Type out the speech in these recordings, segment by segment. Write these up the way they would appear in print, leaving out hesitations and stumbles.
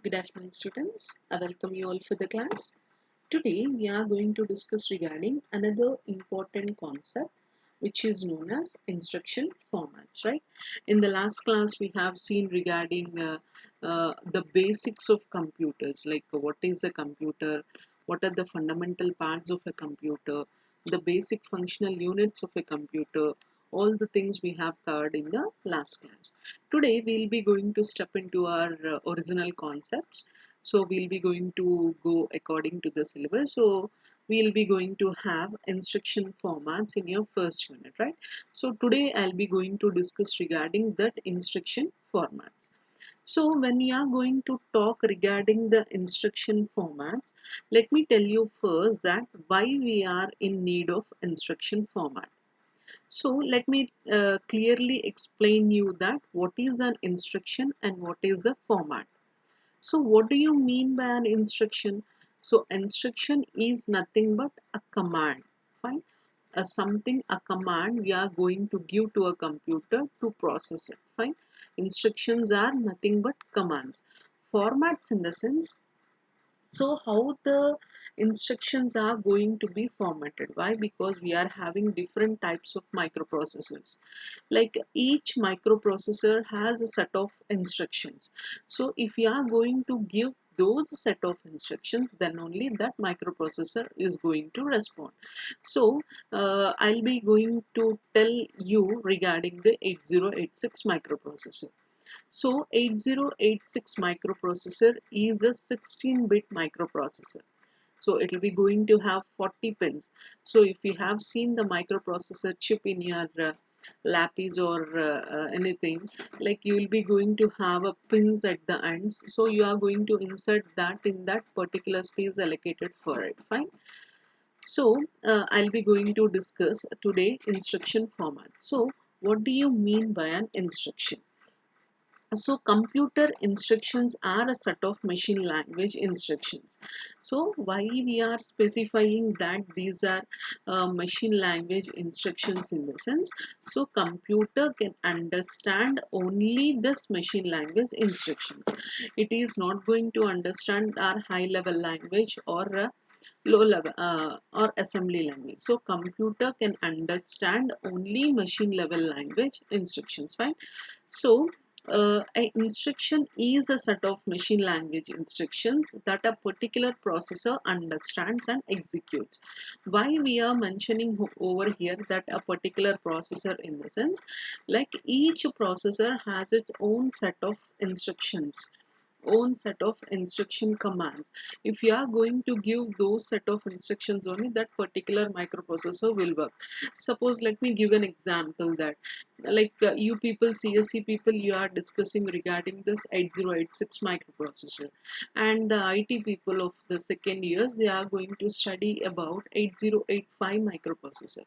Good afternoon, students. I welcome you all for the class. Today, we are going to discuss regarding another important concept, which is known as instruction formats. Right? In the last class, we have seen regarding the basics of computers, like what is a computer, what are the fundamental parts of a computer, the basic functional units of a computer. All the things we have covered in the last class. Today we'll be going to step into our original concepts. So we'll be going to go according to the syllabus. So we'll be going to have instruction formats in your first unit, right? So today I'll be going to discuss regarding that instruction formats. So when we are going to talk regarding the instruction formats, let me tell you first that why we are in need of instruction format. So let me clearly explain you that what is an instruction and what is a format. So what do you mean by an instruction? So instruction is nothing but a command. Fine. A command we are going to give to a computer to process it. Fine. Instructions are nothing but commands. Formats in the sense, so how the instructions are going to be formatted? Why? Because we are having different types of microprocessors. Like each microprocessor has a set of instructions. So if you are going to give those set of instructions, then only that microprocessor is going to respond. So I'll be going to tell you regarding the 8086 microprocessor. So 8086 microprocessor is a 16-bit microprocessor. So it will be going to have 40 pins. So if you have seen the microprocessor chip in your lapis or anything, like you will be going to have a pins at the ends. So you are going to insert that in that particular space allocated for it. Fine. So I'll be going to discuss today instruction format. So what do you mean by an instruction? So computer instructions are a set of machine language instructions. So why we are specifying that these are machine language instructions in the sense, so computer can understand only this machine language instructions. It is not going to understand our high level language or low level or assembly language. So computer can understand only machine level language instructions. Fine. So an instruction is a set of machine language instructions that a particular processor understands and executes. Why we are mentioning over here that a particular processor in the sense, like each processor has its own set of instructions, own set of instruction commands. If you are going to give those set of instructions, only that particular microprocessor will work. Suppose let me give an example that, like you people, CSE people, you are discussing regarding this 8086 microprocessor, and the IT people of the second years, they are going to study about 8085 microprocessor.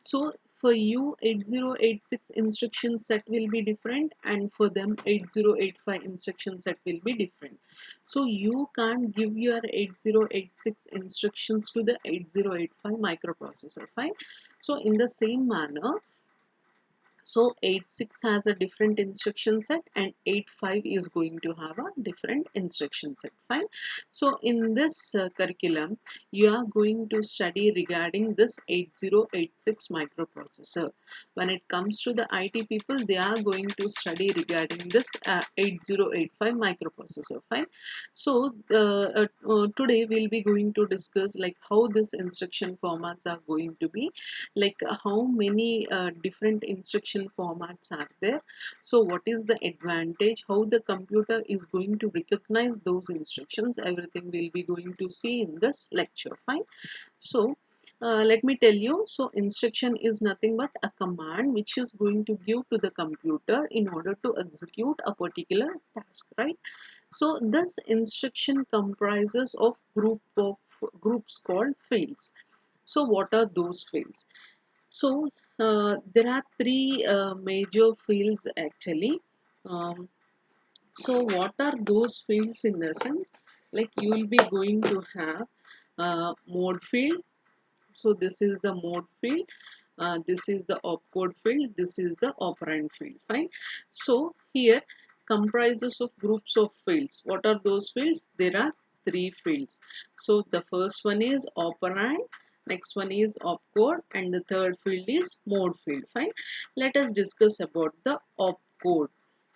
So for you 8086 instruction set will be different, and for them 8085 instruction set will be different. So you can't give your 8086 instructions to the 8085 microprocessor. Fine. So in the same manner, so 86 has a different instruction set and 85 is going to have a different instruction set. Fine. So in this curriculum, you are going to study regarding this 8086 microprocessor. When it comes to the IT people, they are going to study regarding this 8085 microprocessor. Fine. So today we'll be going to discuss like how this instruction formats are going to be, like how many different instruction formats are there. So what is the advantage, how the computer is going to recognize those instructions, everything we'll be going to see in this lecture. Fine. So let me tell you, so instruction is nothing but a command which is going to give to the computer in order to execute a particular task, right? So this instruction comprises of groups called fields. So what are those fields? So there are three major fields actually. Um, so what are those fields in the sense? Like you will be going to have mode field. So this is the mode field. This is the opcode field. This is the operand field. Fine. So here comprises of groups of fields. What are those fields? There are three fields. So the first one is operand, next one is opcode, and the third field is mode field. Fine. Let us discuss about the opcode.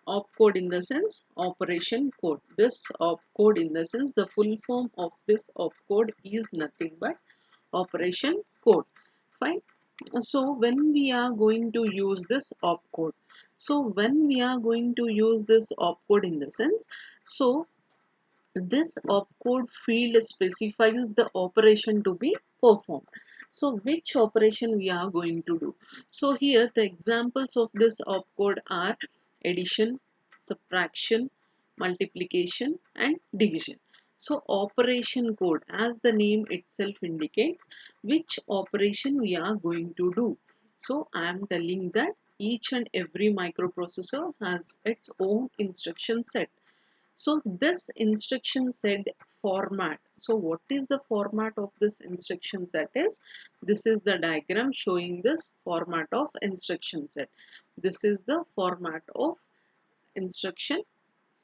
Opcode in the sense operation code. This opcode in the sense the full form of this opcode is nothing but operation code. Fine. So when we are going to use this opcode, in the sense, so this opcode field specifies the operation to be performed. So which operation we are going to do? So here the examples of this opcode are addition, subtraction, multiplication and division. So operation code, as the name itself indicates, which operation we are going to do. So I am telling that each and every microprocessor has its own instruction set. So this instruction set format. So what is the format of this instruction set is? This is the diagram showing this format of instruction set. This is the format of instruction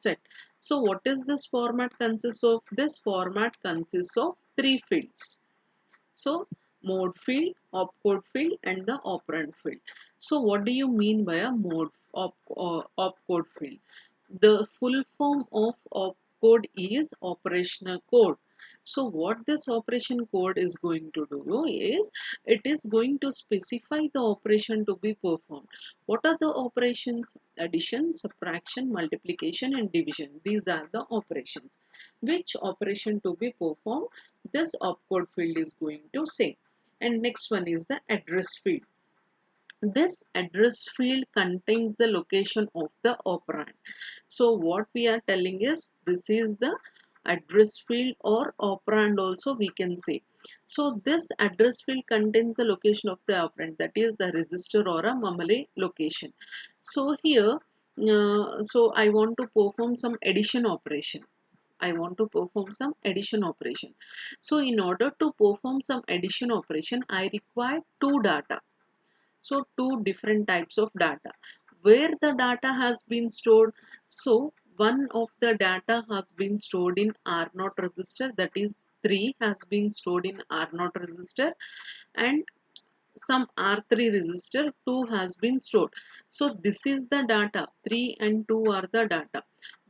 set. So what is this format consists of? This format consists of three fields. So mode field, opcode field and the operand field. So what do you mean by a opcode field? The full form of opcode is operational code. So what this operation code is going to do is it is going to specify the operation to be performed. What are the operations? Addition, subtraction, multiplication and division. These are the operations. Which operation to be performed? This opcode field is going to say. And next one is the address field. This address field contains the location of the operand. So what we are telling is this is the address field or operand also we can say. So this address field contains the location of the operand, that is the register or a memory location. So here so I want to perform some addition operation. So in order to perform some addition operation, I require two data. So two different types of data. Where the data has been stored? So one of the data has been stored in R0 register, that is 3 has been stored in R0 register, and some R3 register 2 has been stored. So this is the data. 3 and 2 are the data.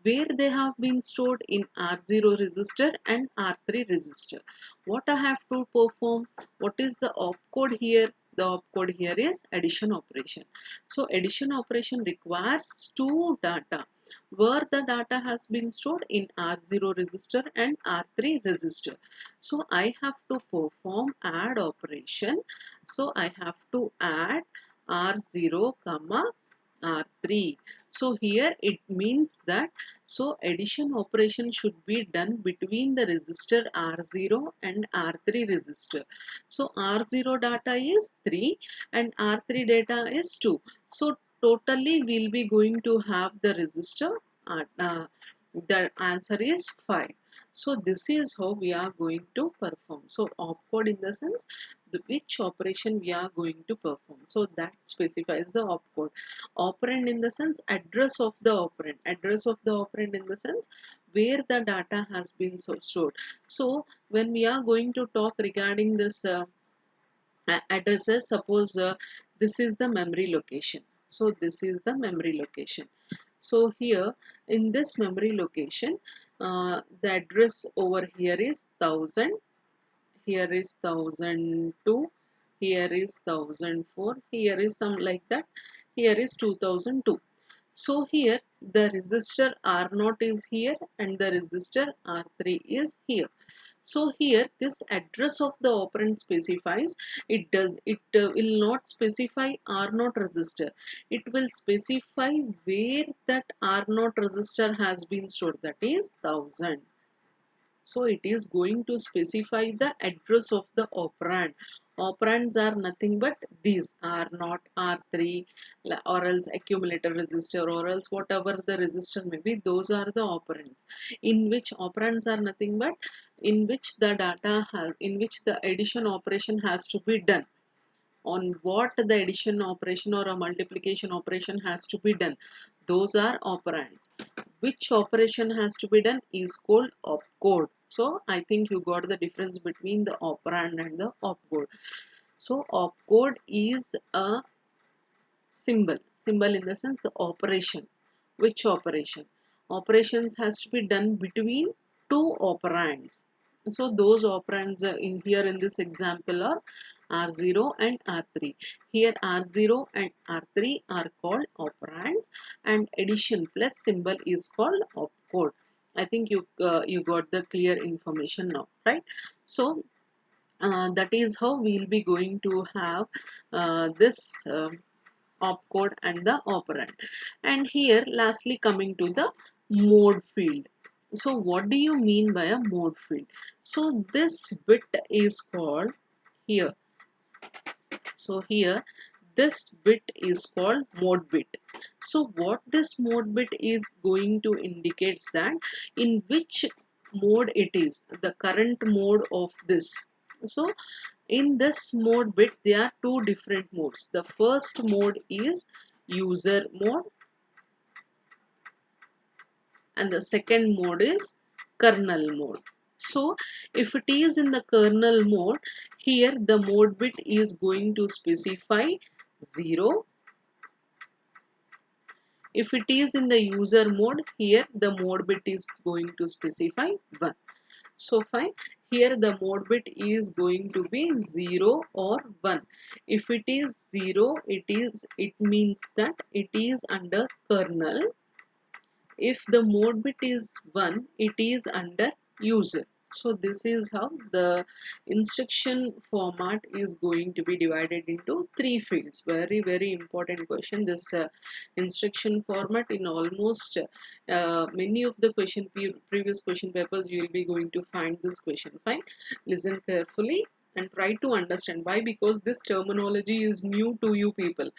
Where they have been stored in R0 register and R3 register. What I have to perform? What is the opcode here? The opcode here is addition operation. So addition operation requires two data, where the data has been stored in R0 register and R3 register. So I have to perform add operation. So I have to add R0 comma R3. So here it means that so addition operation should be done between the register R0 and R3 register. So R0 data is 3 and R3 data is 2. So totally we'll be going to have the register. The answer is 5. So this is how we are going to perform. So opcode in the sense which operation we are going to perform. So that specifies the opcode. Operand in the sense address of the operand. Address of the operand in the sense where the data has been stored. So when we are going to talk regarding this addresses, suppose this is the memory location. So this is the memory location. So here in this memory location, the address over here is 1000, here is 1002, here is 1004, here is some like that, here is 2002. So here the resistor R0 is here and the resistor R3 is here. So here this address of the operand specifies, it will not specify R0 resistor. It will specify where that R0 resistor has been stored, that is 1000. So it is going to specify the address of the operand. Operands are nothing but these R0, R3 or else accumulator resistor or else whatever the resistor may be, those are the operands. In which operands are nothing but in which the data has, in which the addition operation has to be done. On what the addition operation or a multiplication operation has to be done. Those are operands. which operation has to be done is called opcode. So I think you got the difference between the operand and the opcode. So opcode is a symbol in the sense the operation. Which operation? Operations has to be done between two operands. So those operands in here in this example are R0 and R3. Here R0 and R3 are called operands, and addition plus symbol is called opcode. I think you got the clear information now, right? So that is how we'll be going to have this opcode and the operand. And here lastly coming to the mode field. So what do you mean by a mode field? So this bit is called here. So here this bit is called mode bit. So what this mode bit is going to indicates that in which mode it is, the current mode of this. So in this mode bit there are two different modes. The first mode is user mode and the second mode is kernel mode. So if it is in the kernel mode, here the mode bit is going to specify 0. If it is in the user mode, here the mode bit is going to specify 1. So fine, here the mode bit is going to be 0 or 1. If it is 0, it means that it is under kernel. If the mode bit is 1, it is under user. So this is how the instruction format is going to be divided into three fields. Very important question. This instruction format in almost many of the previous question papers you will be going to find this question. Fine. Listen carefully and try to understand. Why? Because this terminology is new to you people.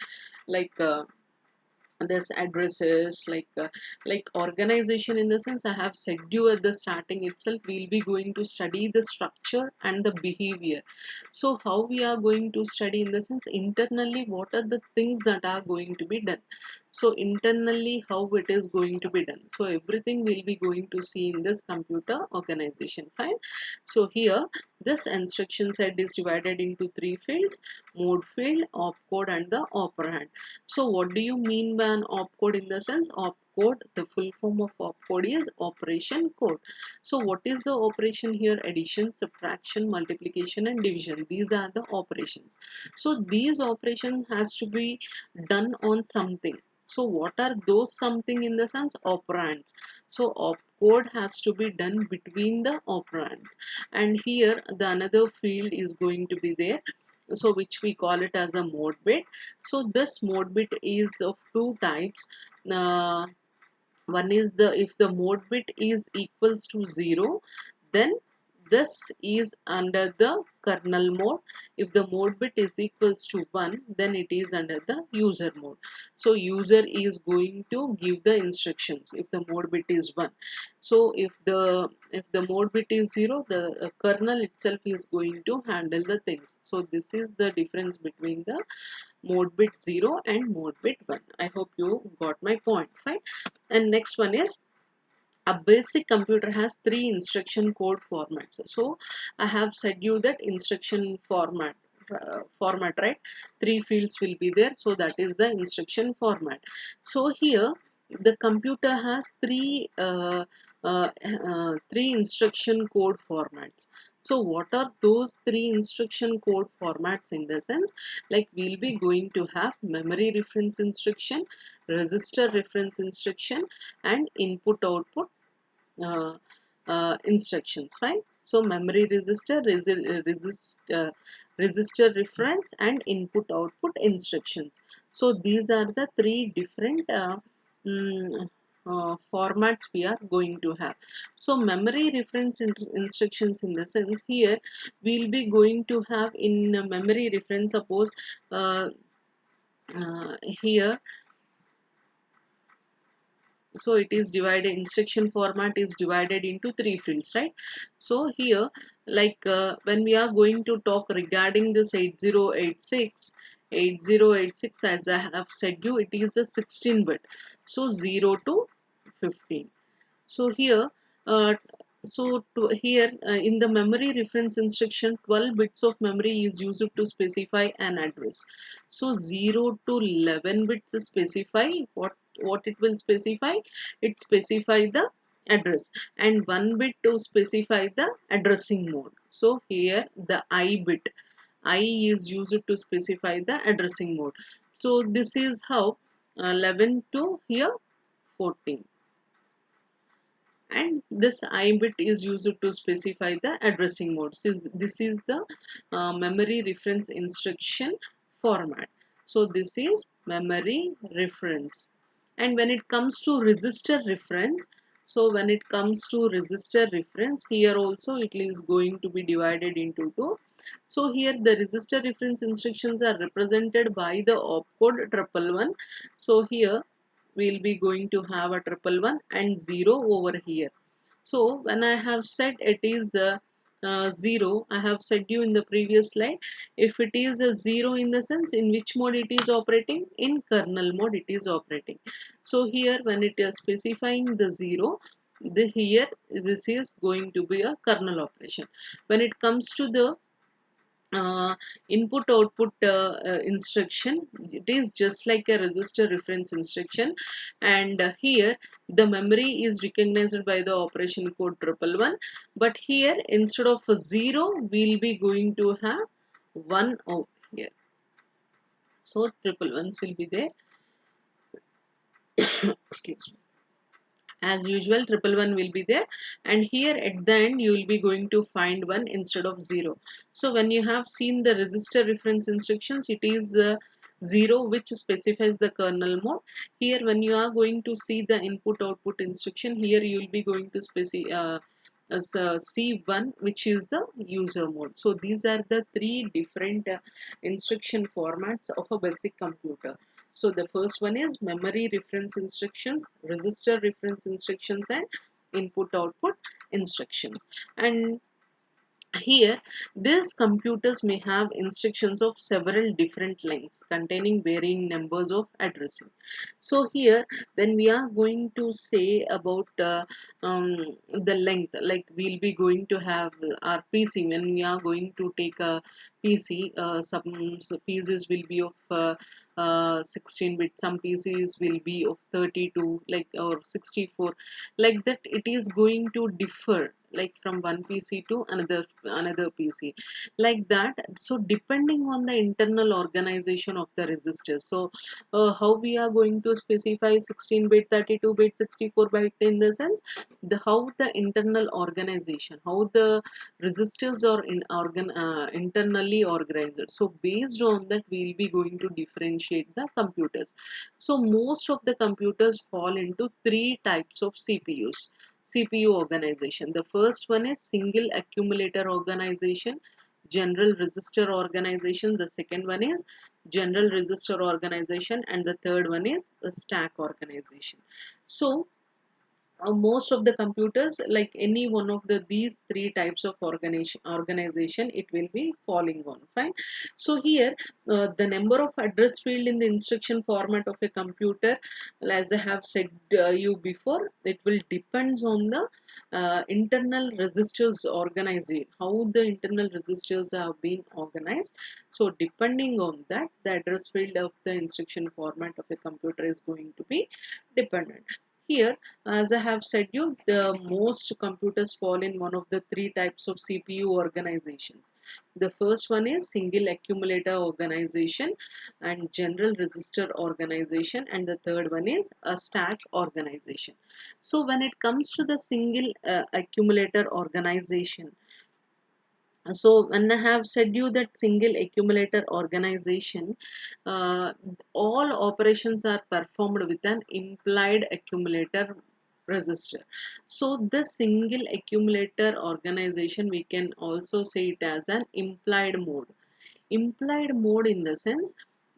Like this addresses, like organization, in the sense I have said you at the starting itself, we'll be going to study the structure and the behavior. So how we are going to study, in the sense internally what are the things that are going to be done. So internally how it is going to be done, so everything will be going to see in this computer organization. Fine. So here this instruction set is divided into three fields: mode field, opcode and the operand. So what do you mean by an opcode? In the sense opcode, the full form of opcode is operation code. So what is the operation here? Addition, subtraction, multiplication and division. These are the operations. So these operations has to be done on something. So what are those something? In the sense operands. So opcode has to be done between the operands. And here the another field is going to be there, so which we call it as a mode bit. So this mode bit is of two types. uh, One is the, if the mode bit is equals to 0, then this is under the kernel mode. If the mode bit is equals to 1, then it is under the user mode. So user is going to give the instructions if the mode bit is 1. So if the mode bit is 0, the kernel itself is going to handle the things. So this is the difference between the mode bit 0 and mode bit 1. I hope you got my point. Fine. And next one is, a basic computer has three instruction code formats. So I have said you that instruction format, right? Three fields will be there, so that is the instruction format. So here the computer has three instruction code formats. So what are those three instruction code formats? In the sense, like we'll be going to have memory reference instruction, register reference instruction and input output uh, instructions. Fine. So memory register, register reference and input output instructions. So these are the three different mm, formats we are going to have. So memory reference instructions, in the sense here we'll be going to have in memory reference, suppose uh, here, so it is divided, instruction format is divided into three fields, right? So here, like when we are going to talk regarding this 8086, as I have said you, it is a 16 bit, so 0 to 15. So here, uh, in the memory reference instruction, 12 bits of memory is used to specify an address. So 0 to 11 bits specify what it will specify. It specify the address, and 1 bit to specify the addressing mode. So here the I bit, I is used to specify the addressing mode. So this is how 11 to here 14, and this I bit is used to specify the addressing mode. This is the memory reference instruction format. So this is memory reference. And when it comes to register reference, here also it is going to be divided into two. So here the register reference instructions are represented by the opcode 111. So here we'll be going to have a 111 and 0 over here. So when I have said it is 0, I have said you in the previous slide, if it is a 0 in the sense in which mode it is operating, in kernel mode it is operating. So here when it is specifying the 0, here this is going to be a kernel operation. When it comes to the input output instruction, it is just like a register reference instruction, and here the memory is recognized by the operation code 111, but here instead of a 0 we'll be going to have 1 out here. So triple ones will be there. Excuse me. As usual, 111 will be there, and here at the end you will be going to find 1 instead of 0. So when you have seen the register reference instructions, it is 0 which specifies the kernel mode. Here when you are going to see the input output instruction, here you will be going to as C1 which is the user mode. So these are the three different instruction formats of a basic computer. So the first one is memory reference instructions, register reference instructions, and input output instructions. And here, these computers may have instructions of several different lengths containing varying numbers of addressing. So here, when we are going to say about the length, like we'll be going to have our PC, when we are going to take a PC, some pieces will be of 16 bit, some PCs will be of 32, like, or 64, like that. It is going to differ like from one PC to another PC, like that. So depending on the internal organization of the registers, so how we are going to specify 16 bit, 32 bit, 64 bit, in the sense the how the internal organization, how the registers are internally organized. So based on that we'll be going to differentiate the computers. So most of the computers fall into three types of CPU organization. The first one is single accumulator organization, general register organization. The second one is general register organization, and the third one is the stack organization. So most of the computers, like any one of these three types of organization, it will be falling on, fine. So here the number of address field in the instruction format of a computer, as I have said you before, it will depends on the internal registers organization, how the internal registers have been organized. So depending on that, the address field of the instruction format of a computer is going to be dependent. Here, as I have said you, the most computers fall in one of the three types of CPU organizations. The first one is single accumulator organization and general register organization, and the third one is a stack organization. So when it comes to the single accumulator organization, so when I have said you that single accumulator organization, uh, all operations are performed with an implied accumulator register. So the single accumulator organization, we can also say it as an implied mode. Implied mode in the sense,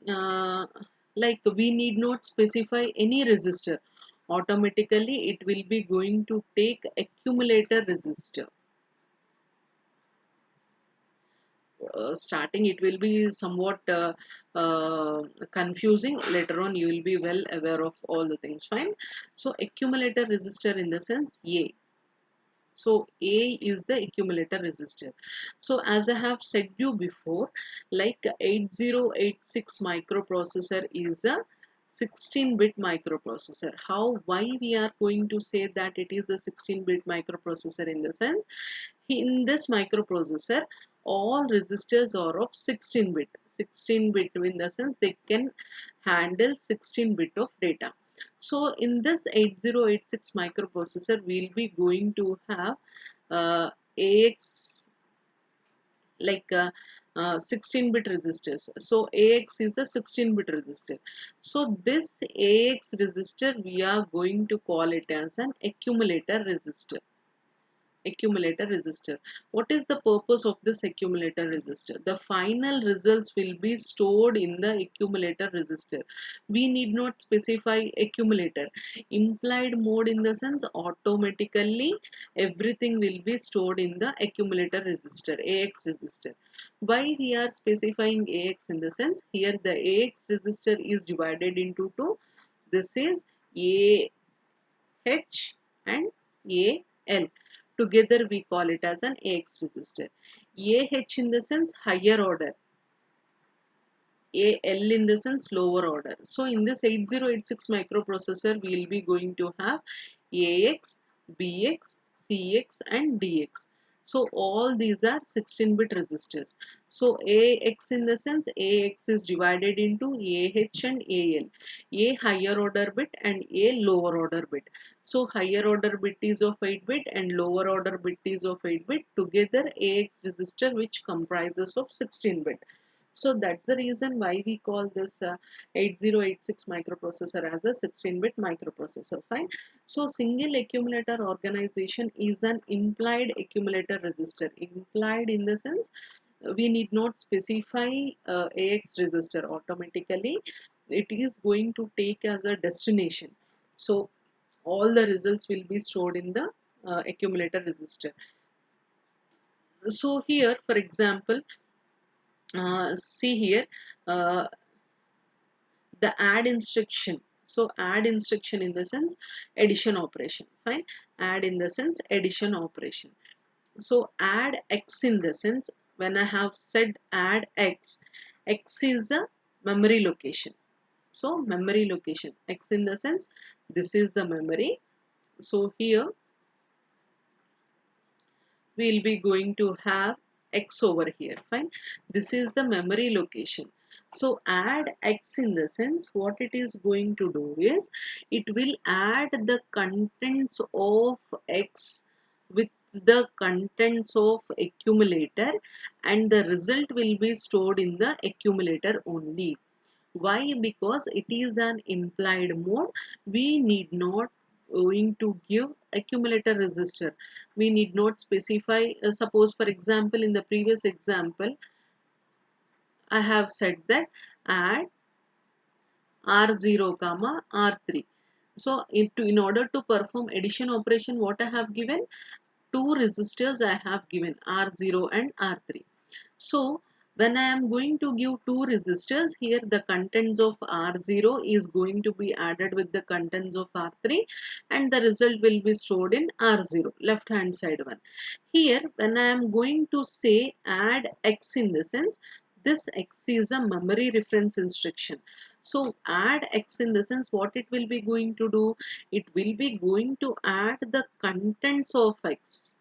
uh, like we need not specify any register. Automatically it will be going to take accumulator register. starting it will be somewhat confusing. Later on you will be well aware of all the things. Fine. So accumulator resistor in the sense A. So A is the accumulator resistor. So as I have said you before, like 8086 microprocessor is a 16-bit microprocessor. Why we are going to say that it is a 16-bit microprocessor? In the sense, in this microprocessor, all resistors are of 16-bit. 16-bit in the sense they can handle 16-bit of data. So in this 8086 microprocessor, we'll be going to have AX, like 16-bit resistors. So AX is a 16-bit resistor. So this AX resistor, we are going to call it as an accumulator resistor. Accumulator resistor. What is the purpose of this accumulator resistor? The final results will be stored in the accumulator resistor. We need not specify accumulator. Implied mode in the sense automatically everything will be stored in the accumulator resistor, AX resistor. Why we are specifying AX in the sense, here the AX resistor is divided into two. This is AH and AL. Together we call it as an AX resistor. AH in the sense higher order, AL in the sense lower order. So in this 8086 microprocessor, we will be going to have AX, BX, CX and DX. So all these are 16-bit resistors. So AX in the sense, AX is divided into AH and AL. A higher order bit and A lower order bit. So higher order bit is of 8-bit and lower order bit is of 8-bit. Together AX resistor which comprises of 16-bit. So that's the reason why we call this 8086 microprocessor as a 16-bit microprocessor. Fine. So single accumulator organization is an implied accumulator resistor. Implied in the sense we need not specify AX resistor automatically. It is going to take as a destination. So all the results will be stored in the accumulator resistor. So here, for example, see here, uh, the add instruction. So add instruction in the sense addition operation. Fine. Add in the sense addition operation. So add x in the sense, when I have said add x, x is the memory location. So memory location, x in the sense this is the memory. So here we will be going to have x over here. Fine. This is the memory location. So add x in the sense, what it is going to do is it will add the contents of x with the contents of accumulator, and the result will be stored in the accumulator only. Why? Because it is an implied mode. We need not going to give accumulator resistor. We need not specify. Suppose for example, in the previous example, I have said that add R0 comma R3. So in order to perform addition operation, what I have given? Two resistors I have given, R0 and R3. So when I am going to give two resistors, here the contents of R0 is going to be added with the contents of R3, and the result will be stored in R0, left hand side one. Here when I am going to say add X in the sense, this X is a memory reference instruction. So add X in the sense, what it will be going to do? It will be going to add the contents of X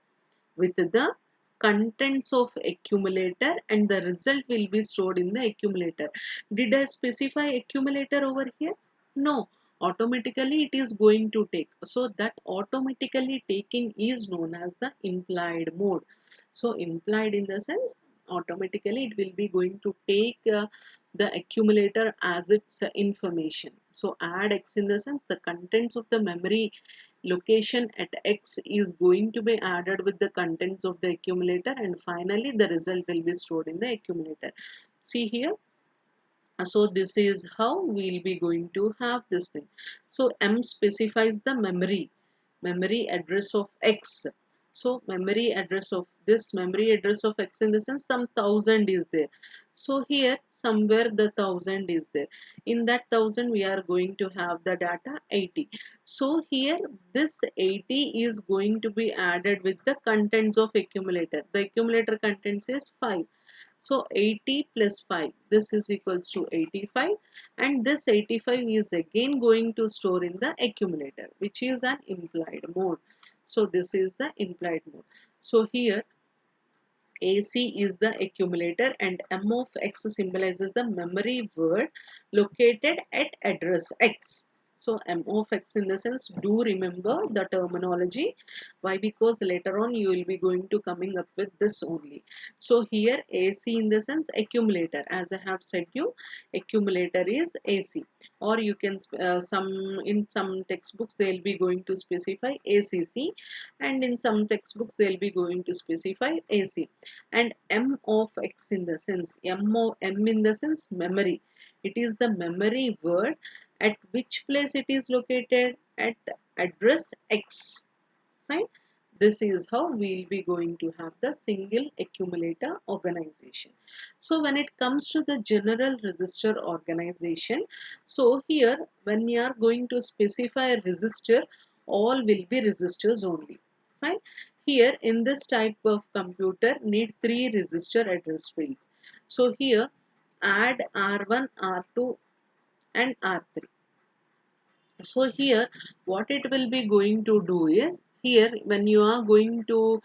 with the contents of accumulator, and the result will be stored in the accumulator. Did I specify accumulator over here? No. Automatically it is going to take. So that automatically taking is known as the implied mode. So implied in the sense automatically it will be going to take the accumulator as its information. So add X in the sense the contents of the memory location at X is going to be added with the contents of the accumulator, and finally the result will be stored in the accumulator. See here. So this is how we'll be going to have this thing. So M specifies the memory address of X. So memory address of this memory address of X in the sense some 1000 is there. So here somewhere the 1000 is there. In that 1000 we are going to have the data 80. So here this 80 is going to be added with the contents of accumulator. The accumulator contents is 5. So 80 plus 5, this is equals to 85, and this 85 is again going to store in the accumulator, which is an implied mode. So this is the implied mode. So here AC is the accumulator and M of X symbolizes the memory word located at address X. So M of X in the sense, do remember the terminology. Why? Because later on you will be going to coming up with this only. So here AC in the sense accumulator. As I have said you, accumulator is AC. Or you can in some textbooks they will be going to specify ACC, and in some textbooks they will be going to specify AC. And M of X in the sense M in the sense memory. It is the memory word at which place it is located at address X. Fine. This is how we will be going to have the single accumulator organization. So when it comes to the general register organization, so here when we are going to specify a register, all will be registers only. Fine. Here in this type of computer need 3 register address fields. So here add R1, R2 and R3. So here what it will be going to do is, here when you are going to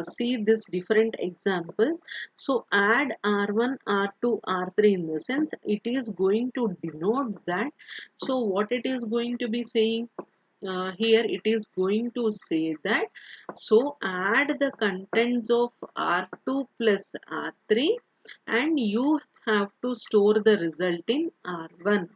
see this different examples, so add R1, R2, R3 in the sense it is going to denote that. So what it is going to be saying, here it is going to say that, so add the contents of R2 plus R3 and you have to store the result in R1.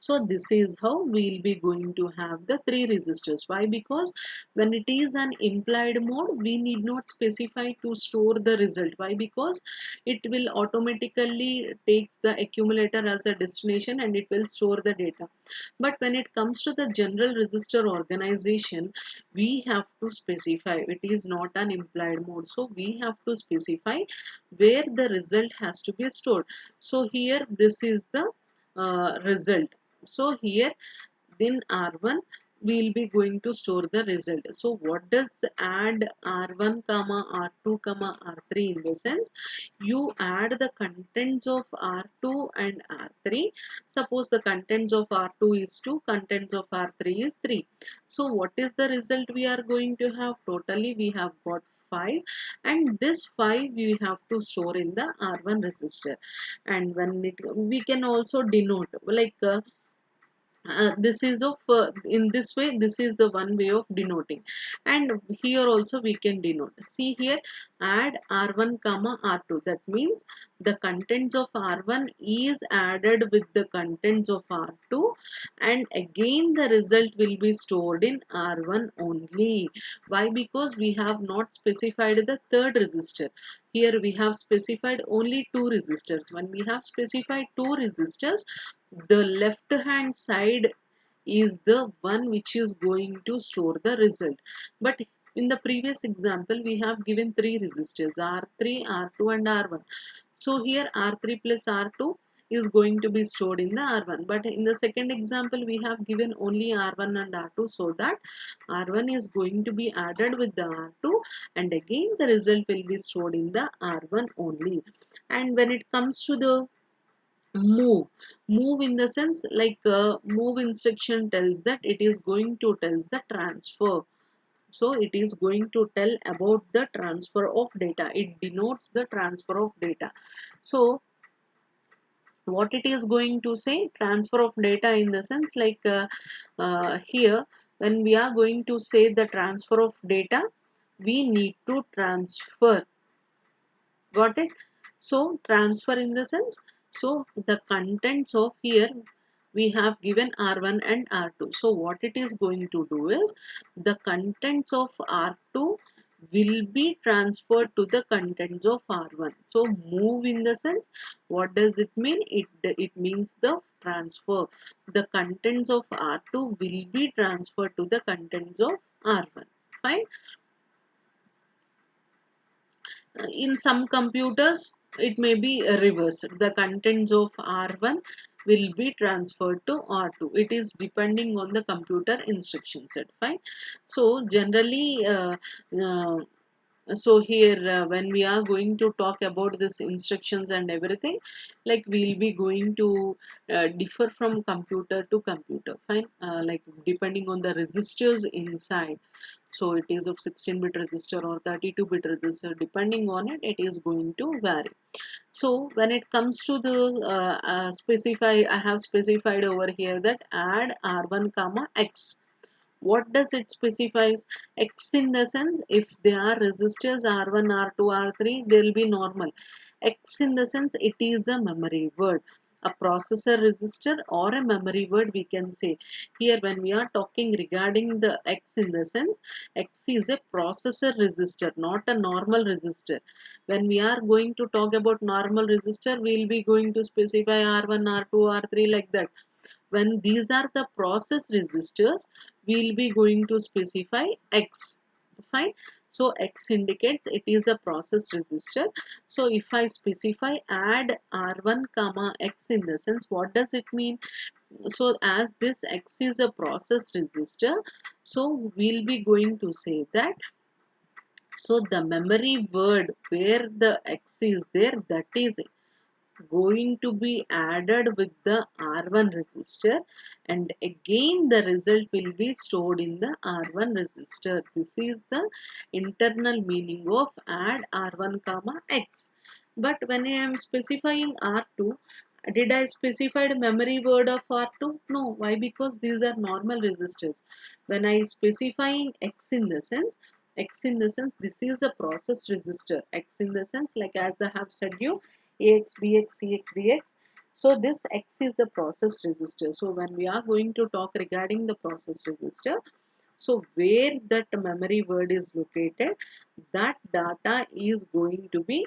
So this is how we will be going to have the 3 registers. Why? Because when it is an implied mode, we need not specify to store the result. Why? Because it will automatically take the accumulator as a destination and it will store the data. But when it comes to the general register organization, we have to specify. It is not an implied mode. So we have to specify where the result has to be stored. So here this is the result. So here in R1 we will be going to store the result. So what does add R1 comma R2 comma R3 in the sense, you add the contents of R2 and R3. Suppose the contents of R2 is 2, contents of R3 is 3. So what is the result we are going to have? Totally we have got 5, and this 5 we have to store in the R1 register. And when we can also denote like this is of in this way, this is the one way of denoting. And here also we can denote, see here, add R1 comma R2, that means the contents of R1 is added with the contents of R2, and again the result will be stored in R1 only. Why? Because we have not specified the third register. Here we have specified only 2 registers. When we have specified 2 registers, the left hand side is the one which is going to store the result. But in the previous example we have given 3 resistors, R3, R2 and R1. So here R3 plus R2 is going to be stored in the R1, but in the second example we have given only R1 and R2, so that R1 is going to be added with the R2 and again the result will be stored in the R1 only. And when it comes to the move in the sense like move instruction tells that it is going to tells the transfer. So it is going to tell about the transfer of data, it denotes the transfer of data. So what it is going to say, transfer of data in the sense like here when we are going to say the transfer of data, we need to transfer. Got it? So transfer in the sense, so the contents of here we have given R1 and R2. So what it is going to do is, the contents of R2 will be transferred to the contents of R1. So move in the sense, what does it mean? It means the transfer. The contents of R2 will be transferred to the contents of R1. Fine. In some computers, it may be reversed. The contents of R1 will be transferred to R2. It is depending on the computer instruction set. Fine. So generally, uh, so here when we are going to talk about this instructions and everything, like we'll be going to differ from computer to computer. Fine. Like depending on the registers inside, so it is of 16-bit register or 32-bit register, depending on it, it is going to vary. So when it comes to the specify, I have specified over here that add R1 comma X. What does it specifies? X in the sense, if they are resistors R1, R2, R3, they will be normal. X in the sense, it is a memory word, a processor register or a memory word, we can say. Here when we are talking regarding the X in the sense, X is a processor register, not a normal resistor. When we are going to talk about normal resistor, we will be going to specify R1, R2, R3 like that. When these are the process resistors, we'll be going to specify X. Fine. So X indicates it is a process resistor. So if I specify add R1 comma X in the sense, what does it mean? So as this X is a process resistor, so we'll be going to say that, so the memory word where the X is there, that is going to be added with the R1 resistor, and again the result will be stored in the R1 resistor. This is the internal meaning of add R1 comma X. But when I am specifying R2, did I specify the memory word of R2? No. Why? Because these are normal resistors. When I specifying X in the sense, X in the sense, this is a process resistor. X in the sense, like as I have said you, AX, BX, CX, DX. So this X is a process resistor. So when we are going to talk regarding the process resistor, so where that memory word is located, that data is going to be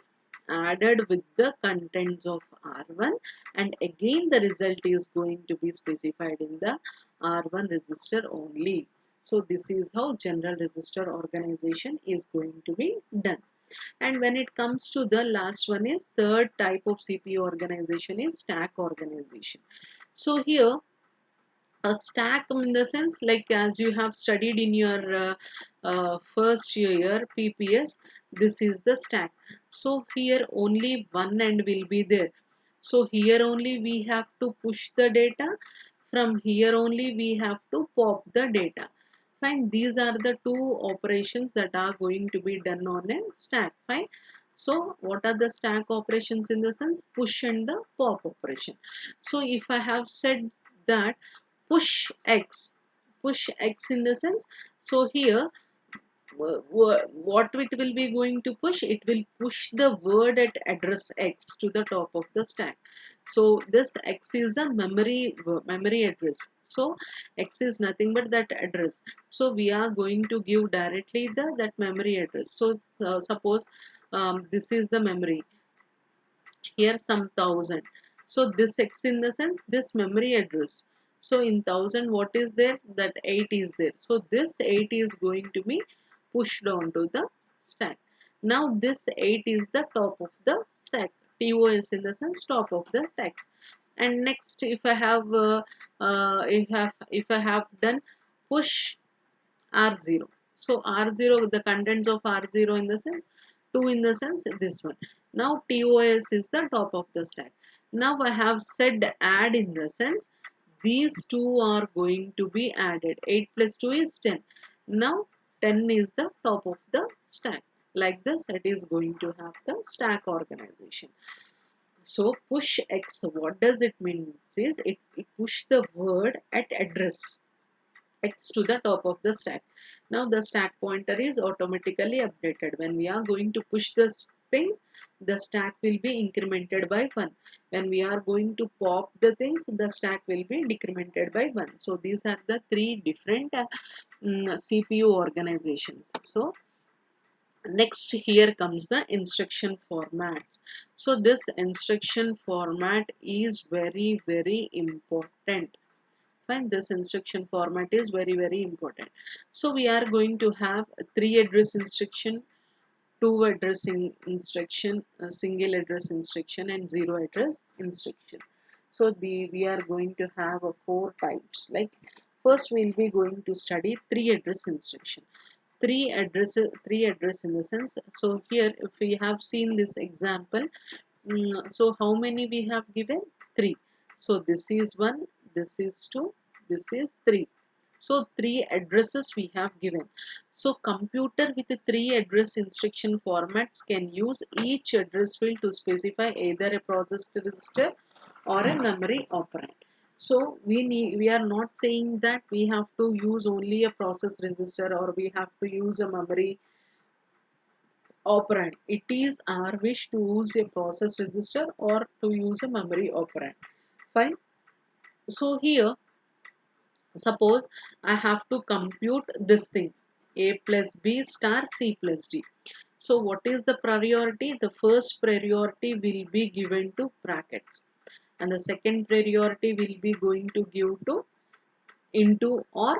added with the contents of R1, and again the result is going to be specified in the R1 register only. So this is how general register organization is going to be done. And when it comes to the last one, is third type of CPU organization is stack organization. So here a stack in the sense, like as you have studied in your first year PPS, this is the stack. So here only one end will be there. So here only we have to push the data. From here only we have to pop the data. Fine. These are the two operations that are going to be done on a stack. Fine. So what are the stack operations in the sense? Push and the pop operation. So if I have said that push X, push X in the sense, so here what it will be going to push, it will push the word at address X to the top of the stack. So this X is a memory address. So X is nothing but that address. So we are going to give directly the that memory address. So suppose this is the memory, here some 1000. So this X in the sense, this memory address. So in 1000 what is there, that 8 is there. So this 8 is going to be pushed onto the stack. Now this 8 is the top of the stack, TOS in the sense top of the text. And next, if I have if I have done push R0. So R0, the contents of R0 in the sense, 2 in the sense this one. Now TOS is the top of the stack. Now I have said add in the sense, these two are going to be added. 8 plus 2 is 10. Now 10 is the top of the stack. Like this, it is going to have the stack organization. So push X, what does it mean? It says it push the word at address X to the top of the stack. Now the stack pointer is automatically updated. When we are going to push the things, the stack will be incremented by 1. When we are going to pop the things, the stack will be decremented by 1. So these are the three different CPU organizations. So next, here comes the instruction formats. So this instruction format is very important. Fine. This instruction format is very important. So we are going to have 3 address instruction, two addressing instruction, single address instruction and zero address instruction. So we are going to have four types. Like first we'll be going to study three address instruction. Three address in the sense. So here if we have seen this example, so how many we have given? Three. So this is one, this is two, this is three. So three addresses we have given. So computer with the three address instruction formats can use each address field to specify either a processed register or a memory operand. So we are not saying that we have to use only a process register or we have to use a memory operand. It is our wish to use a process register or to use a memory operand. Fine. So here, suppose I have to compute this thing, a plus b star c plus d. So what is the priority? The first priority will be given to brackets and the second priority will be going to give to into or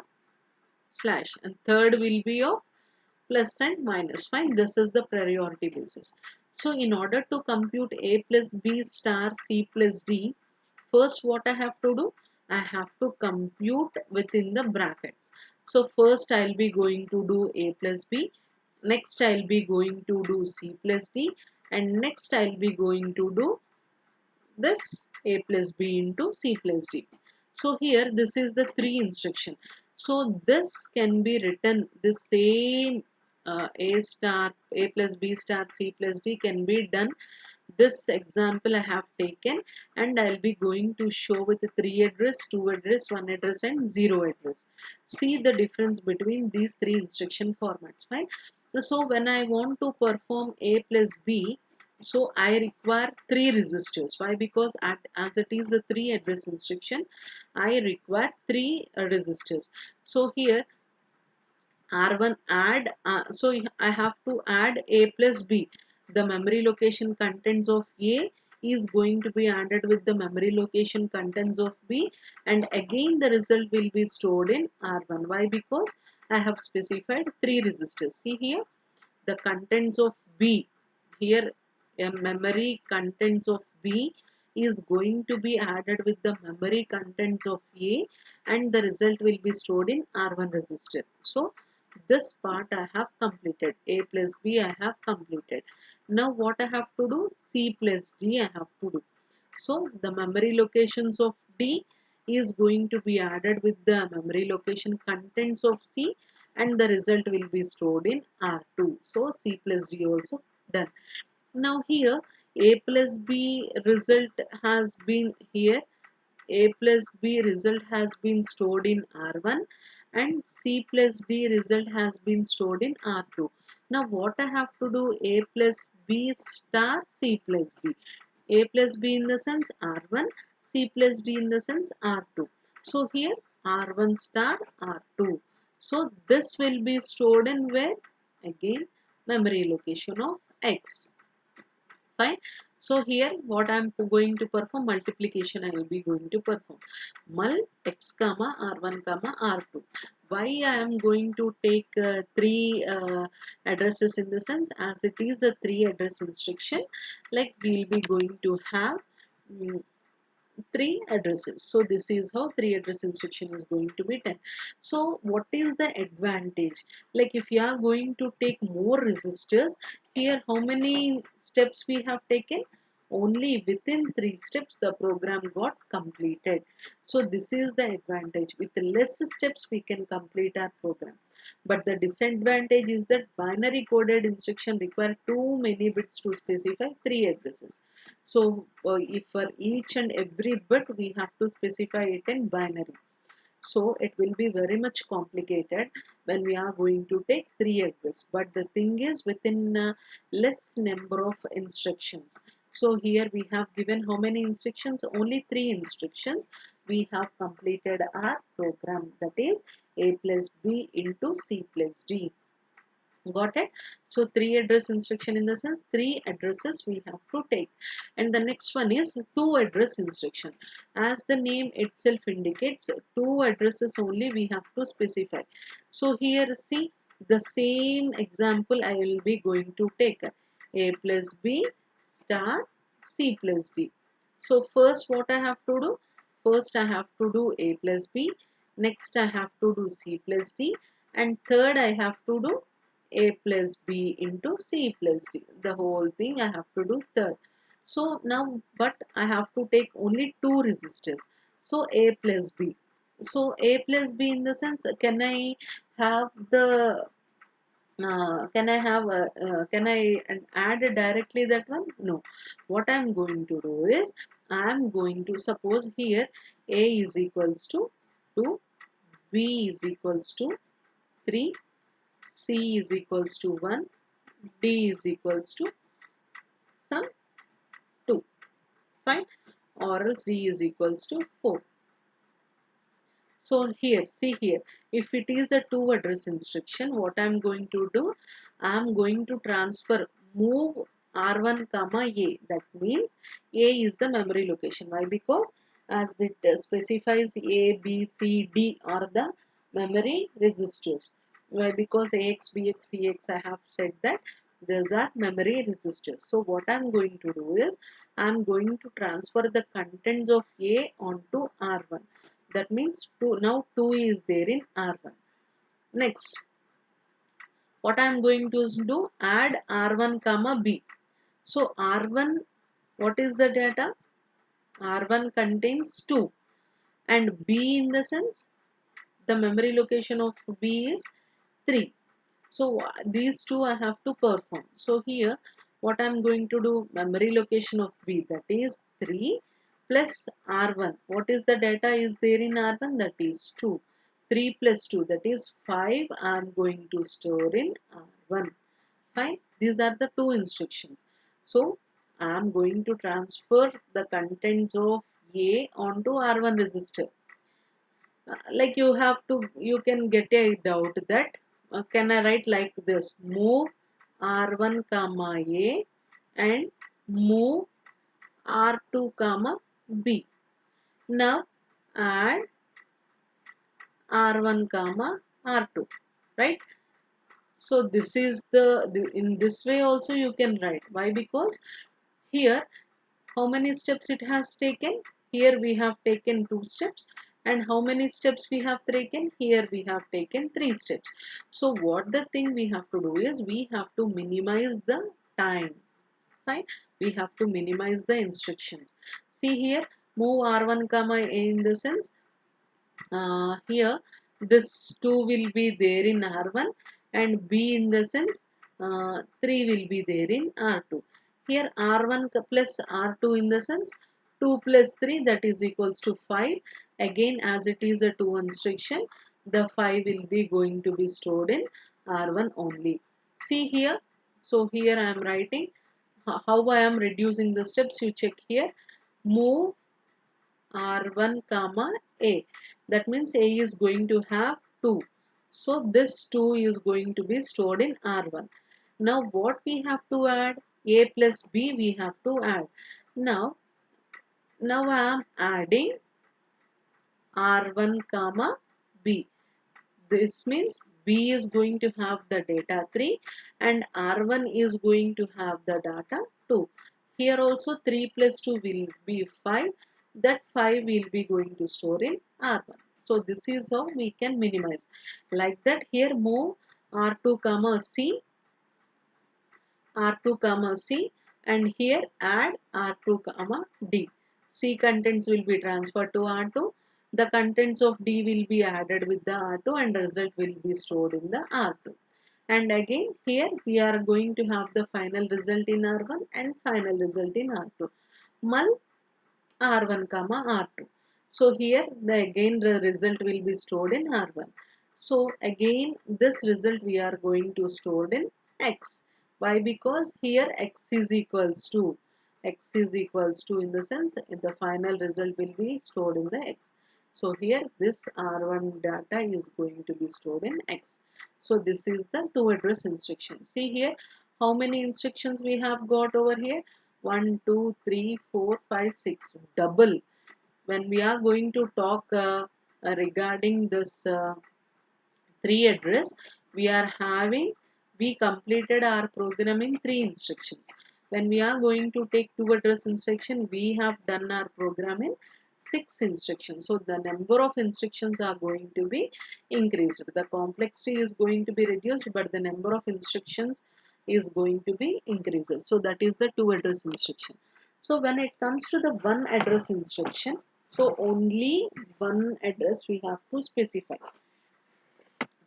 slash, and third will be of plus and minus. Fine, this is the priority basis. So in order to compute a plus b star c plus d, first what I have to do, I have to compute within the brackets. So first I'll be going to do a plus b, next I'll be going to do c plus d, and next I'll be going to do this a plus b into c plus d. So here this is the three instruction. So this can be written the same a star a plus b star c plus d can be done. This example I have taken and I'll be going to show with the three address, two address, one address and zero address. See the difference between these three instruction formats. Fine. So when I want to perform a plus b, so I require three registers. Why? Because as it is a three address instruction, I require three registers. So here R1 add, so I have to add a plus b. The memory location contents of A is going to be added with the memory location contents of B, and again the result will be stored in R1. Why? Because I have specified three registers. See here, the contents of B, here a memory contents of B is going to be added with the memory contents of A, and the result will be stored in R1 register. So this part I have completed. A plus B I have completed. Now what I have to do? C plus D I have to do. So the memory locations of D is going to be added with the memory location contents of C, and the result will be stored in R2. So C plus D also done. Now here A plus B result has been here. A plus B result has been stored in R1 and C plus D result has been stored in R2. Now what I have to do? A plus B star C plus D. A plus B in the sense R1, C plus D in the sense R2. So here R1 star R2. So this will be stored in where? Again memory location of X. Fine. So here what I am going to perform, multiplication I will be going to perform. Mul x comma r1 comma r2. Why I am going to take three addresses in the sense, as it is a three address instruction, like we will be going to have mm, three addresses. So this is how three address instruction is going to be done. So what is the advantage? Like if you are going to take more registers, here how many steps we have taken? Only within three steps the program got completed. So this is the advantage. With less steps we can complete our program. But the disadvantage is that binary coded instruction require too many bits to specify three addresses. So if for each and every bit we have to specify it in binary. So it will be very much complicated when we are going to take three address. But the thing is within less number of instructions. So here we have given how many instructions? Only three instructions. We have completed our program, that is A plus B into C plus D. Got it? So three address instruction in the sense three addresses we have to take. And the next one is two address instruction. As the name itself indicates, two addresses only we have to specify. So here see, the same example I will be going to take. A plus B star C plus D. So first what I have to do? First I have to do A plus B. Next I have to do C plus D. And third I have to do A plus B into C plus D. The whole thing I have to do third. So now, but I have to take only two resistors. So A plus B. So A plus B in the sense, can I have the can I add directly that one? No. What I'm going to do is, I'm going to suppose here A is equals to 2, B is equals to 3, C is equals to 1, D is equals to some 2. Fine. Or else D is equals to 4. So here, see here, if it is a two address instruction, what I am going to do, I am going to transfer move R1 comma A. That means A is the memory location. Why? Because as it specifies A, B, C, D are the memory registers. Why? Because AX, BX, CX, I have said that these are memory registers. So what I am going to do is, I am going to transfer the contents of A onto R1. That means 2, now 2 is there in R1. Next, what I am going to do, add R1 comma B. So R1, what is the data? R1 contains 2 and B in the sense, the memory location of B is 3. So these two I have to perform. So here what I am going to do, memory location of B, that is 3 plus R1. What is the data is there in R1? That is 2. 3 plus 2, that is 5. I am going to store in R1. Fine. These are the two instructions. So I am going to transfer the contents of A onto R1 register. Like you can get a doubt that can I write like this, move R1 comma A and move R2 comma B. Now add R1 comma R2, right? So this is the in this way also you can write. Why? Because here how many steps it has taken? Here we have taken 2 steps. And how many steps we have taken? Here we have taken 3 steps. So what the thing we have to do is, we have to minimize the time. Fine. We have to minimize the instructions. See here, move R1 comma A in the sense, here this 2 will be there in R1 and B in the sense 3 will be there in R2. Here R1 plus R2 in the sense 2 plus 3, that is equals to 5. Again, as it is a 2 instruction, the 5 will be going to be stored in R1 only. See here, so here I am writing how I am reducing the steps. You check here, move R1 comma A. That means A is going to have 2. So this 2 is going to be stored in R1. Now what we have to add? A plus B we have to add. Now I am adding R1 comma B. This means B is going to have the data 3 and R1 is going to have the data 2. Here also 3 plus 2 will be 5. That 5 will be going to store in R1. So this is how we can minimize. Like that, here move R2 comma C, R2 comma C, and here add R2 comma D. C contents will be transferred to R2. The contents of D will be added with the R2 and result will be stored in the R2. And again here we are going to have the final result in R1 and final result in R2. Mul R1 comma R2. So here the result will be stored in R1. So again this result we are going to store in X. Why? Because here X is equals to in the sense the final result will be stored in the X. So here this R1 data is going to be stored in X. So this is the two address instruction. See here how many instructions we have got over here. 1, 2, 3, 4, 5, 6. Double. When we are going to talk regarding this 3 address, we are having, we completed our program in 3 instructions. When we are going to take 2 address instruction, we have done our program in 6 instructions. So the number of instructions are going to be increased. The complexity is going to be reduced, but the number of instructions is going to be increased. So that is the 2 address instruction. So when it comes to the 1 address instruction, so only one address we have to specify.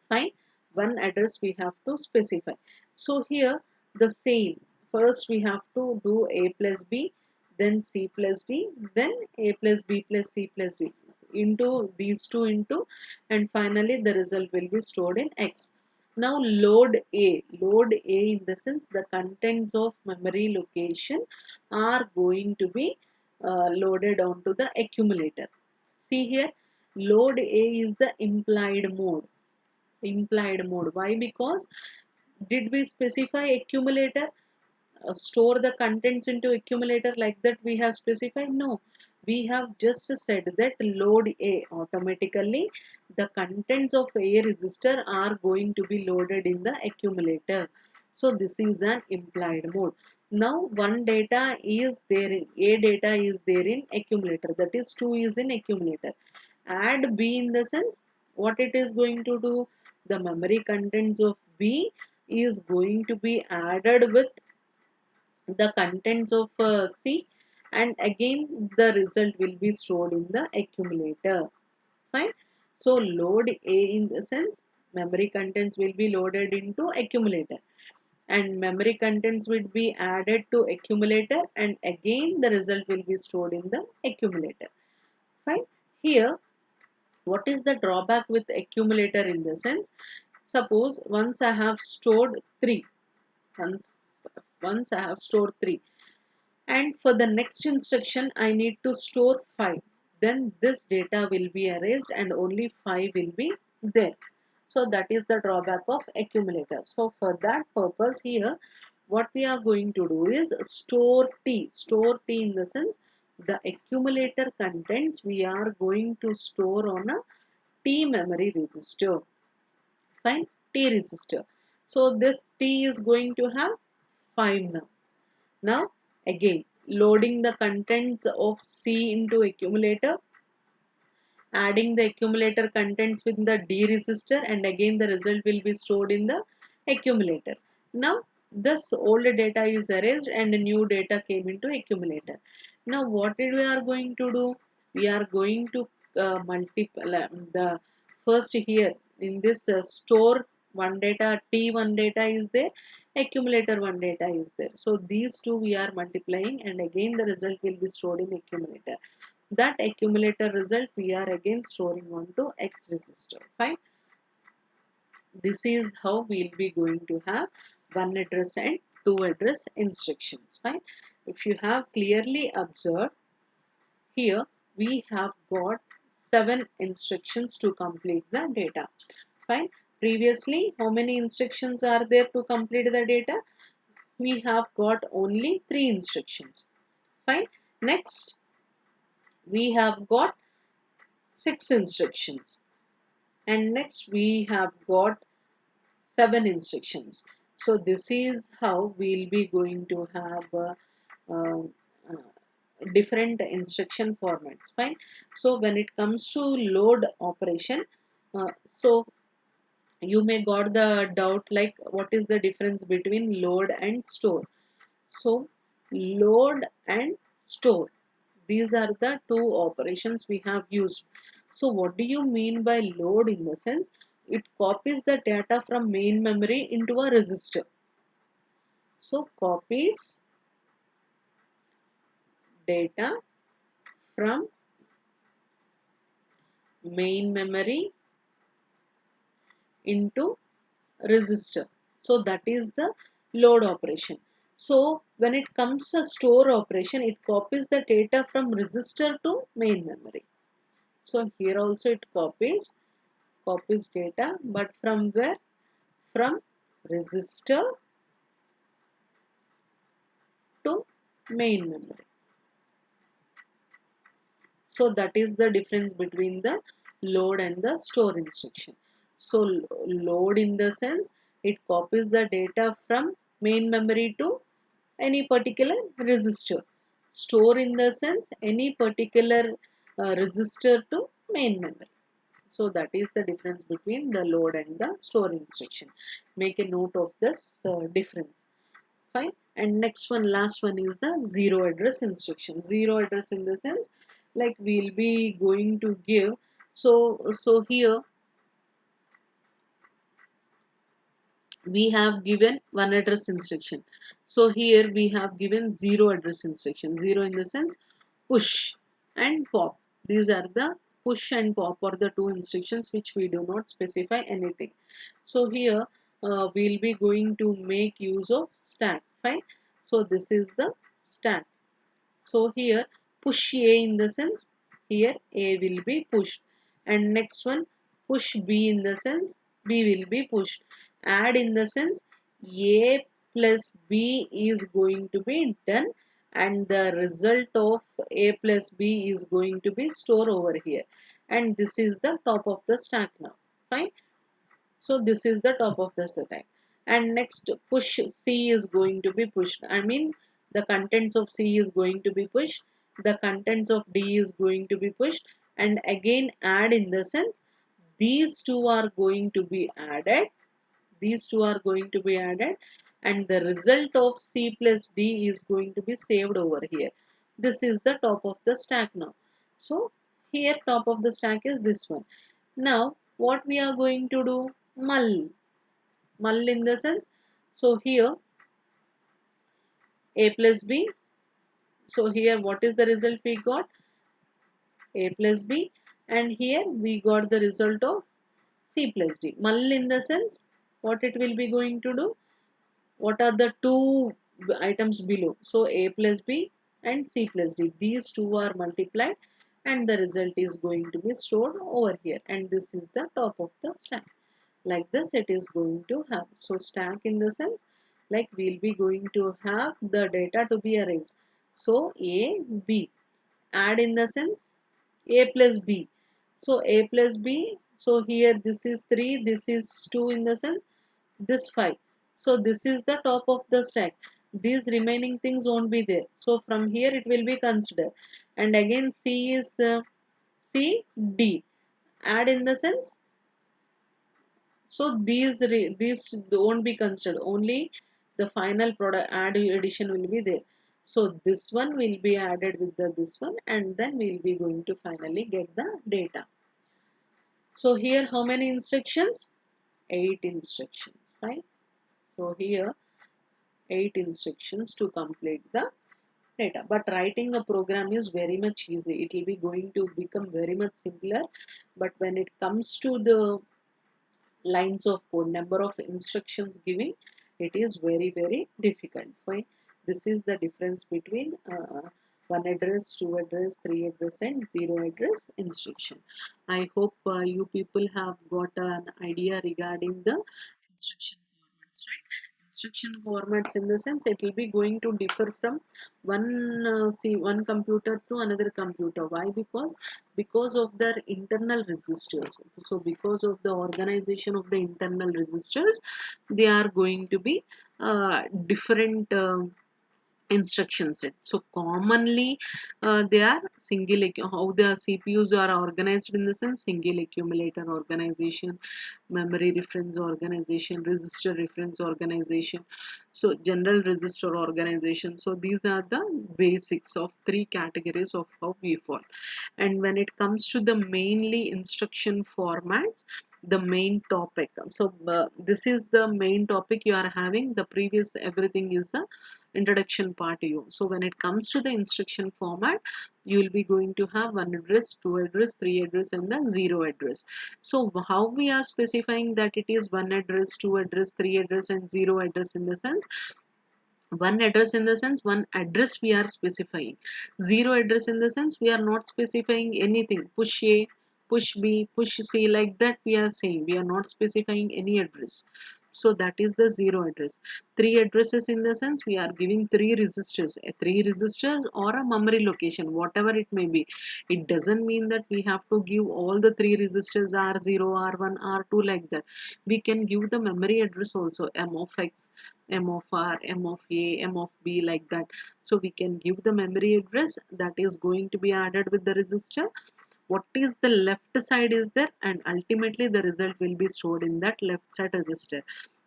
Fine, one address we have to specify. So here the same, first we have to do a plus b, then c plus d, then a plus b plus c plus d into these two into, and finally the result will be stored in x. Now load a in the sense the contents of memory location are going to be loaded onto the accumulator. See here, load a is the implied mode. Why? Because did we specify accumulator, store the contents into accumulator like that we have specified? No, we have just said that load a, automatically the contents of a register are going to be loaded in the accumulator. So this is an implied mode. Now one data is there in a, data is there in accumulator, that is 2 is in accumulator. Add b in the sense what it is going to do, the memory contents of b is going to be added with the contents of C, and again the result will be stored in the accumulator. Fine. So load A in the sense memory contents will be loaded into accumulator, and memory contents will be added to accumulator, and again the result will be stored in the accumulator. Fine. Here what is the drawback with accumulator in the sense, suppose once I have stored 3, once once I have stored 3, and for the next instruction I need to store 5, then this data will be erased and only 5 will be there. So that is the drawback of accumulator. So for that purpose here what we are going to do is store t in the sense the accumulator contents we are going to store on a t memory register. Fine, t register. So this t is going to have 5 now. Now again loading the contents of C into accumulator, adding the accumulator contents with the D register, and again the result will be stored in the accumulator. Now this old data is erased and new data came into accumulator. Now what we are going to do? We are going to multiply the first here in this store one data, T1 data is there, accumulator one data is there. So these two we are multiplying and again the result will be stored in accumulator. That accumulator result we are again storing onto X register. Fine. This is how we will be going to have one address and two address instructions. Fine. If you have clearly observed, here we have got 7 instructions to complete the data. Fine. Previously, how many instructions are there to complete the data? We have got only 3 instructions. Fine. Next, we have got 6 instructions, and next we have got 7 instructions. So this is how we'll be going to have uh, different instruction formats. Fine. So when it comes to load operation, so you may got the doubt like what is the difference between load and store. So load and store, these are the two operations we have used. So what do you mean by load? In the sense it copies the data from main memory into a register. So copies data from main memory into register. So that is the load operation. So when it comes to store operation, it copies the data from register to main memory. So here also it copies data, but from where? From register to main memory. So that is the difference between the load and the store instruction. So load in the sense it copies the data from main memory to any particular register. Store in the sense any particular register to main memory. So that is the difference between the load and the store instruction. Make a note of this difference. Fine. And next one, last one is the zero address instruction. Zero address in the sense like we'll be going to give. So here we have given one address instruction. So here we have given zero address instruction. Zero in the sense push and pop. These are the push and pop are the two instructions which we do not specify anything. So here we'll be going to make use of stack. Fine. So this is the stack. So here push A in the sense here A will be pushed, and next one push B in the sense B will be pushed. Add in the sense A plus B is going to be done, and the result of A plus B is going to be stored over here, and this is the top of the stack now. Fine. So this is the top of the stack. And next push C is going to be pushed. I mean the contents of C is going to be pushed. The contents of D is going to be pushed. And again add in the sense these two are going to be added. These two are going to be added. And the result of C plus D is going to be saved over here. This is the top of the stack now. So here top of the stack is this one. Now what we are going to do? Mull. Mull in the sense. So here A plus B. So here what is the result we got? A plus B. And here we got the result of C plus D. Mull in the sense what it will be going to do? What are the two items below? So A plus B and C plus D. These two are multiplied and the result is going to be stored over here. And this is the top of the stack. Like this it is going to have. So stack in the sense like we'll be going to have the data to be arranged. So A, B. Add in the sense A plus B. So A plus B. So here this is 3, this is 2 in the sense this 5. So this is the top of the stack. These remaining things won't be there. So from here it will be considered. And again C is C, D. Add in the sense so these won't be considered. Only the final product add addition will be there. So this one will be added with this one, and then we'll be going to finally get the data. So here how many instructions? 8 instructions, right? So here 8 instructions to complete the data. But writing a program is very much easy. It will be going to become very much simpler. But when it comes to the lines of code, number of instructions giving, it is very difficult. Fine. This is the difference between one address, two address, three address and zero address instruction. I hope you people have got an idea regarding the instruction formats, right? Instruction formats in the sense it will be going to differ from one computer to another computer. Why? Because of their internal registers. So because of the organization of the internal registers, they are going to be different instruction set. So commonly they are how the CPUs are organized in the sense single accumulator organization, memory reference organization, register reference organization, so general register organization. So these are the basics of three categories of how we fall. And when it comes to the mainly instruction formats, the main topic, so this is the main topic you are having. The previous everything is the introduction part you. So when it comes to the instruction format, you will be going to have one address, two address, three address and the zero address. So how we are specifying that it is one address, two address, three address and zero address in the sense one address in the sense one address we are specifying, zero address in the sense we are not specifying anything, push A, push B, push C, like that we are saying, we are not specifying any address. So that is the zero address. Three addresses in the sense we are giving three registers, three registers or a memory location, whatever it may be. It doesn't mean that we have to give all the three registers R0, R1, R2 like that. We can give the memory address also, M of X, M of R, M of A, M of B, like that. So we can give the memory address that is going to be added with the register. What is the left side is there, and ultimately the result will be stored in that left side register.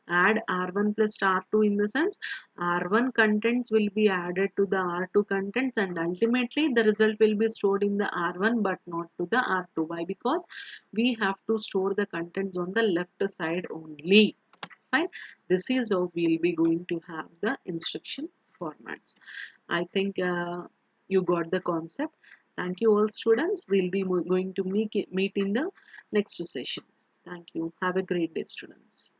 Add R1 plus R2 in the sense R1 contents will be added to the R2 contents, and ultimately the result will be stored in the R1 but not to the R2. Why? Because we have to store the contents on the left side only. Fine. This is how we'll be going to have the instruction formats. I think you got the concept. Thank you all students. We'll be going to meet in the next session. Thank you. Have a great day, students.